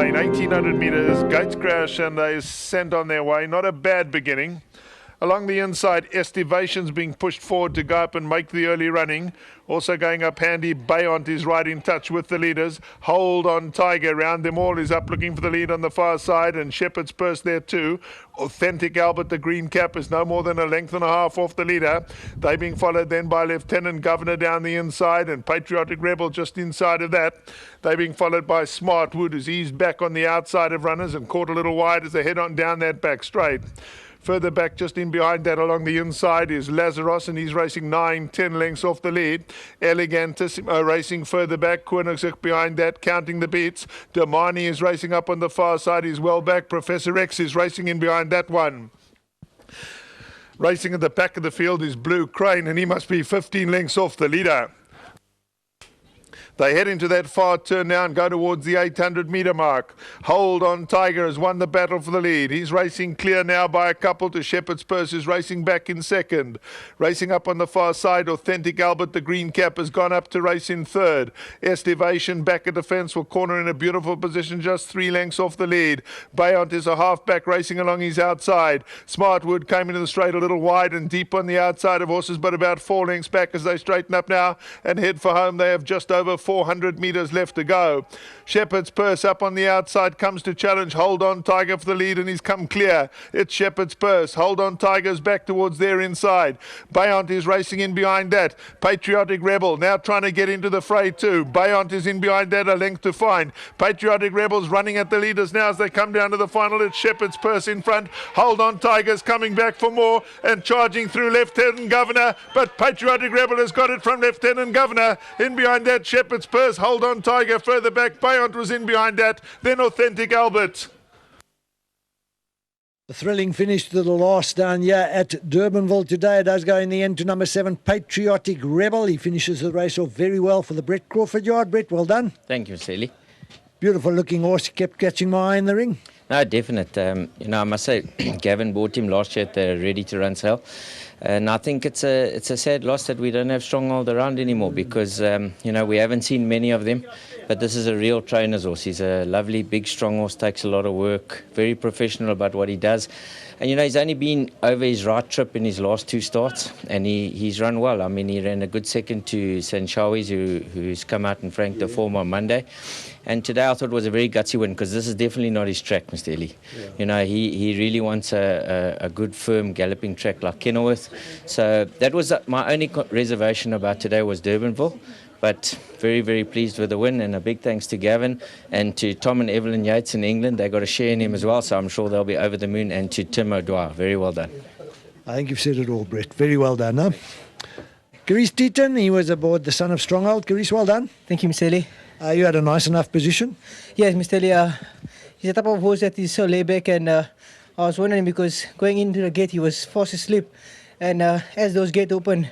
again, 1800 metres, gates crash and they sent on their way. Not a bad beginning. Along the inside, Estivation's being pushed forward to go up and make the early running. Also going up handy, Bayont is right in touch with the leaders. Hold on Tiger, round them all is up looking for the lead on the far side, and Shepherd's Purse there too. Authentic Albert, the green cap, is no more than a length and a half off the leader. They being followed then by Lieutenant Governor down the inside, and Patriotic Rebel just inside of that. They being followed by Smart Wood, who's eased back on the outside of runners and caught a little wide as they head on down that back straight. Further back, just in behind that along the inside, is Lazarus, and he's racing 9-10 lengths off the lead. Elegantissimo racing further back. Koenigsegg behind that, counting the beats. Damani is racing up on the far side. He's well back. Professor X is racing in behind that one. Racing at the back of the field is Blue Crane, and he must be 15 lengths off the leader. They head into that far turn now and go towards the 800 metre mark. Hold on Tiger has won the battle for the lead. He's racing clear now by a couple to Shepherd's Purse, who's racing back in second. Racing up on the far side, Authentic Albert, the green cap, has gone up to race in third. Estivation back at the fence will corner in a beautiful position, just 3 lengths off the lead. Bayont is a half-back racing along his outside. Smartwood came into the straight a little wide and deep on the outside of horses, but about 4 lengths back as they straighten up now and head for home. They have just over 400 metres left to go. Shepherd's Purse up on the outside comes to challenge. Hold on Tiger for the lead, and he's come clear. It's Shepherd's Purse. Hold on Tiger's back towards their inside. Bayont is racing in behind that. Patriotic Rebel now trying to get into the fray too. Bayont is in behind that, a length to find. Patriotic Rebel's running at the leaders now as they come down to the final. It's Shepherd's Purse in front. Hold on Tiger's coming back for more and charging through Lieutenant Governor, but Patriotic Rebel has got it from Lieutenant Governor. In behind that, Shepherd's Purse. Hold on Tiger further back. Bayont was in behind that. Then Authentic Albert. A thrilling finish to the last down here at Durbanville today. It does go in the end to number 7, Patriotic Rebel. He finishes the race off very well for the Brett Crawford yard. Brett, well done. Thank you, Sally. Beautiful looking horse. He kept catching my eye in the ring. No, definite. I must say, Gavin bought him last year at the Ready to Run sale. And I think it's a sad loss that we don't have Stronghold around anymore because, we haven't seen many of them. But this is a real trainer's horse. He's a lovely, big, strong horse, takes a lot of work, very professional about what he does. And, he's only been over his right trip in his last 2 starts, and he's run well. I mean, he ran a good second to Sanchawi's, who's come out and franked the form on Monday. And today I thought was a very gutsy win because this is definitely not his track, Mr. Ellie. Yeah. He really wants a good, firm, galloping track like Kenilworth. So that was my only reservation about today was Durbanville. But very, very pleased with the win, and a big thanks to Gavin and to Tom and Evelyn Yates in England. They got a share in him as well, so I'm sure they'll be over the moon. And to Tim O'Dwyer, very well done. I think you've said it all, Brett. Very well done, huh? Karis Teetan, he was aboard the son of Stronghold. Karis, well done. Thank you, Mr. Lee. You had a nice enough position. Yes, Mr. Lee. He's a type of horse that is so laid back, and I was wondering because going into the gate, he was fast asleep. And as those gates opened,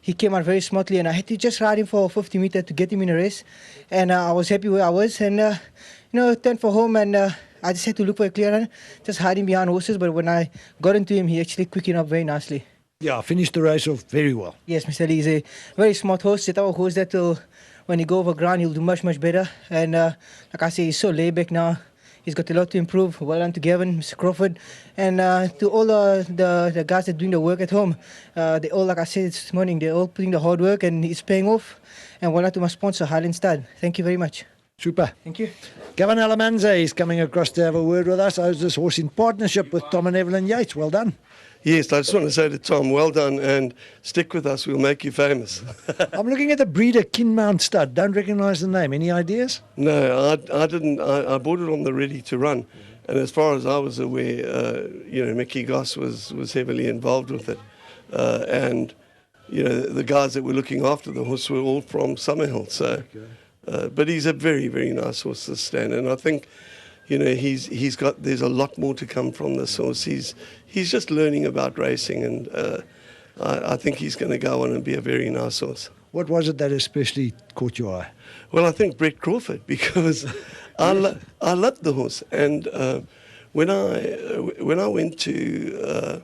he came out very smartly, and I had to just ride him for 50 meters to get him in a race. And I was happy where I was, and turned for home, and I just had to look for a clear run, just hiding behind horses. But when I got into him, he actually quickened up very nicely. Yeah, finished the race off very well. Yes, Mr. Lee, he's a very smart horse. He's a horse that will, when he go over ground, he'll do much, much better. And like I say, he's so laid back now. He's got a lot to improve. Well done to Gavin, Mr. Crawford, and to all the guys that are doing the work at home. They all, like I said this morning, they're all putting the hard work, and it's paying off. And well done to my sponsor, Highland Stud. Thank you very much. Super. Thank you. Gavin Almanza is coming across to have a word with us. Owns this horse in partnership with Tom and Evelyn Yates. Well done. Yes, I just want to say to Tom, well done, and stick with us, we'll make you famous. I'm looking at the breeder Kinmount stud. Don't recognise the name. Any ideas? No, I didn't. I bought it on the Ready to Run, and as far as I was aware, Mickey Goss was heavily involved with it, and the guys that were looking after the horse were all from Summerhill. So, but he's a very, very nice horse to stand, and I think, there's a lot more to come from this horse. He's just learning about racing, and I think he's going to go on and be a very nice horse. What was it that especially caught your eye? Well, I think Brett Crawford, because I loved the horse, and when I went to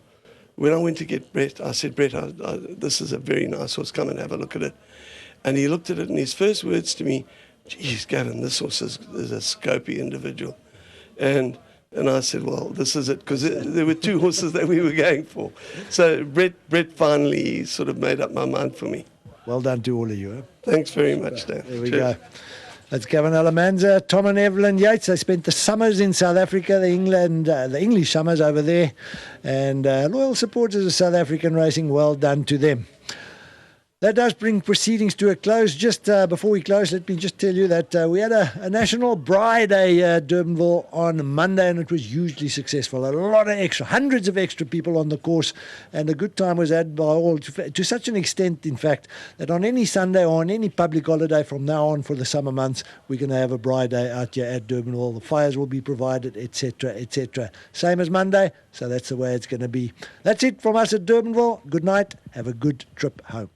get Brett, I said, Brett, this is a very nice horse. Come and have a look at it. And he looked at it, and his first words to me, "Geez, Gavin, this horse is a scopy individual." And I said, well, this is it, because there were 2 horses that we were going for. So Brett finally sort of made up my mind for me. Well done to all of you. Thanks very much, Dan. There we Cheers. go. That's Governor Almanza, Tom and Evelyn Yates. They spent the summers in South Africa, the English summers over there, and loyal supporters of South African racing. Well done to them. That does bring proceedings to a close. Just before we close, let me just tell you that we had a National Braai Day at Durbanville on Monday, and it was hugely successful. A lot of hundreds of extra people on the course, and a good time was had by all, to such an extent, in fact, that on any Sunday or on any public holiday from now on for the summer months, we're going to have a Braai Day out here at Durbanville. The fires will be provided, etc., etc. Same as Monday, so that's the way it's going to be. That's it from us at Durbanville. Good night. Have a good trip home.